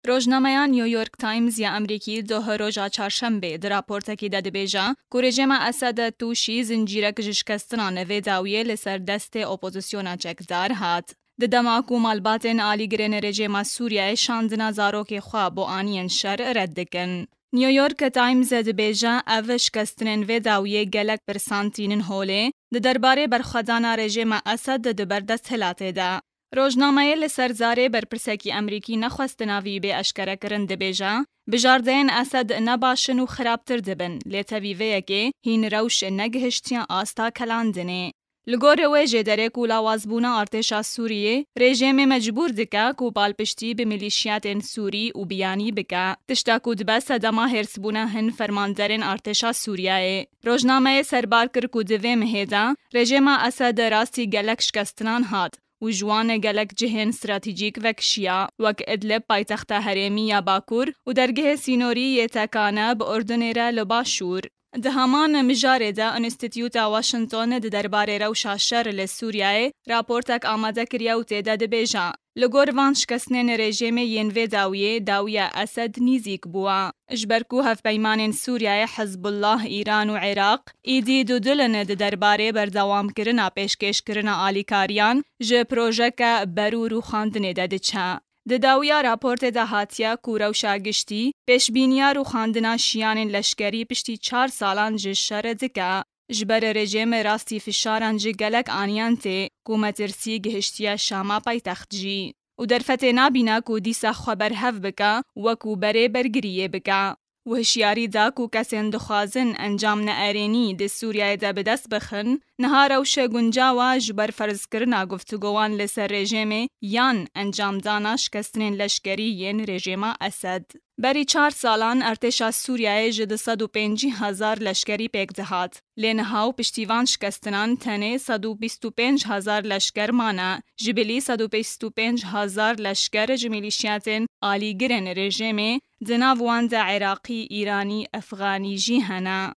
روزنامه نیویورک تایمز یا امریکی دوه روژا چهارشنبه در راپورتکی ده دبیجا که رژیم اسد توشی زنجیرک شکستنا نوی داویه لسر دست اپوزیسیونا چکدار هات. د دماکو مالباتن آلیگرین رژیم سوریه شاندنا زاروک خواه بو آنین شر رد کن. نیویورک تایمز دبیجا او شکستنین وی داویه گلک پرسانتینن هوله ده درباره برخدانا رژیم اسد ده بردست هلاته ده. روزنامه لسرزاره برپرسکی امریکی نخواستناوی به اشکره کرن دبیجا بجاردین اسد نباشن و خرابتر دبن لیتویوه که هین روش نگهشتیان آستا کلاندنه. لگور ویجه داره کو لاوازبونا ارتشا سوریه رژیم مجبور دکا کو بالپشتی به ملیشیات سوری و بیانی بکا تشتاکو دبا صدما هرسبونا هن فرماندرین ارتشا سوریه. روزنامه سربار کر کو دوی مهیدا رژیم اسد راستی گلک شکستنان هات و جوان گلک جهن استراتیجیک وکشیا وک ادلب پایتخت هرمی یا باکور و درگه سینوری یتکانه به اردن را لباشور. ده همان مجاره ده انستیتیوتا واشنطن ده درباره روشا شر لسوریه راپورتک آماده کریا و تیده ده بیجا. لگور وان شکستنین رژیم ینوی داویه اسد نیزیک بوا. اجبرکو هف پیمان سوریه حزب الله ایران و عراق ایدی دو دلن ده درباره بردوام کرنا پیشکش کرنا آلیکاریان جه پروژک برو رو خاندنه ده چه. د داویا راپورت ده هاتیا کوروشا گشتی پیشبینیا رو خاندنا شیان لشکری پشتی 4 سالان جه شر دکا جبر رژیم راستی فشاران جه گلک آنیان ته کومترسی گهشتیا شاما پایتخت جی و در فتح نابینا کو دیسا خبر هف بکا و کو بره برگریه بکا و هشیاری دا کو کسین دخوازن انجام نارینی ده سوریه ده بدست بخن نها روش گنجاوا جبر فرض کرنا گفتگوان لسر رژیم یان انجام دانا شکستنین لشکری ین رژیم اسد. بری 4 سالان ارتشا سوریه جد 150,000 لشکری پیک دهات. لینهاو پشتیوان شکستنان تنه 125,000 لشکر مانا جبلی 125,000 لشکر جمیلیشیاتن آلیگرن رژیم دناوان ده عراقی ایرانی افغانی جی هنا.